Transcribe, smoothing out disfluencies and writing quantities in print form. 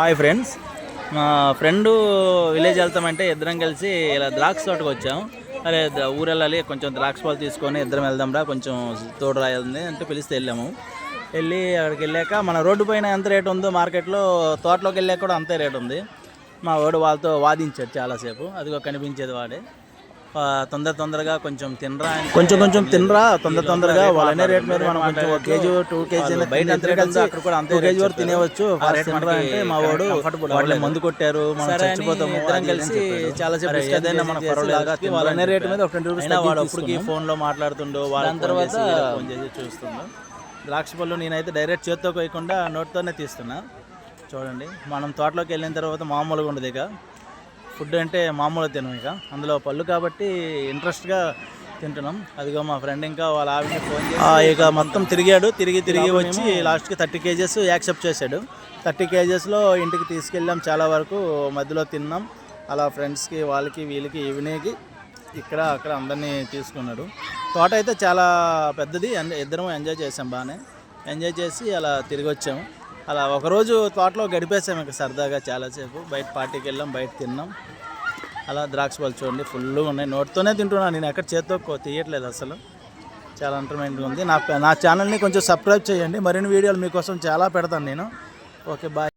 Hi friends, మా friend village వెళ్తామంటే ఇద్దరం కలిసి ఇలా ద్రాక్ష తోటకు వచ్చాము. అరే ఊరు వెళ్ళాలి, కొంచెం ద్రాక్ష పాలు తీసుకొని ఇద్దరం వెళ్దాంరా, కొంచెం తోడు రాయాలి అంటే పిలిస్తే వెళ్ళాము. వెళ్ళి అక్కడికి వెళ్ళాక మన రోడ్డు పైన ఎంత రేటు ఉందో మార్కెట్లో తోటలోకి వెళ్ళాక కూడా అంతే రేటు ఉంది. మా వాడు వాళ్ళతో వాదించాడు చాలాసేపు. అదిగో కనిపించేది వాడే. తొందరగా కొంచెం తినరా, కొంచెం తినరా, తొందరగా వాళ్ళనే రేట్ మీద మనం కొంచెం 1 కేజీ 2 కేజీ బయట ఎంత రేట్ కలిసి అక్కడ కూడా అంతే 2 కేజీ వరకు తినేవచ్చు. తినరా అంటే మా వాడు వాళ్ళే మందు కొట్టారు, మనం చచ్చిపోతాము. ఇద్దరం కలిసి చాలాసేపు ఏదైనా మన పర్వాలేదు వాళ్ళనే రేట్ మీద ఒక 20 రూపీస్ వాడు అప్పటికి ఫోన్లో మాట్లాడుతుండో వాళ్ళ తర్వాత ఫోన్ చేసి చూస్తుండో. ద్రాక్ష పళ్ళు నేనైతే డైరెక్ట్ చేత్తో కోయకుండా నోట్తోనే తీస్తున్నా. చూడండి, మనం తోటలోకి వెళ్ళిన తర్వాత మామూలుగా ఉండదు. ఇక ఫుడ్ అంటే మామూలుగా తినం, ఇక అందులో పళ్ళు కాబట్టి ఇంట్రెస్ట్గా తింటున్నాం. అదిగో మా ఫ్రెండ్ ఇంకా వాళ్ళ ఆవిడని ఫోన్ చేసి ఇక మొత్తం తిరిగి వచ్చి లాస్ట్కి 30 కేజెస్ యాక్సెప్ట్ చేశాడు. 30 కేజెస్లో ఇంటికి తీసుకెళ్ళాం. చాలా వరకు మధ్యలో తిన్నాం. అలా ఫ్రెండ్స్కి వాళ్ళకి వీళ్ళకి ఈవినింగ్కి ఇక్కడ అక్కడ అందరినీ తీసుకున్నాడు. తోట అయితే చాలా పెద్దది, ఇద్దరం ఎంజాయ్ చేసాం. బాగానే ఎంజాయ్ చేసి అలా తిరిగి వచ్చాము. అలా ఒకరోజు తోటలో గడిపేసాము. ఇక సరదాగా చాలాసేపు బయట పార్టీకి వెళ్ళాం, బయట తిన్నాం. అలా ద్రాక్ష పళ్ళు చూడండి ఫుల్గా ఉన్నాయి. నోటితోనే తింటున్నాను, నేను ఎక్కడ చేత్తో తీయట్లేదు అసలు. చాలా ఎంటర్టైన్మెంట్గా ఉంది. నా ఛానల్ని కొంచెం సబ్స్క్రైబ్ చేయండి, మరిన్ని వీడియోలు మీకోసం చాలా పెడతాను నేను. Okay, bye.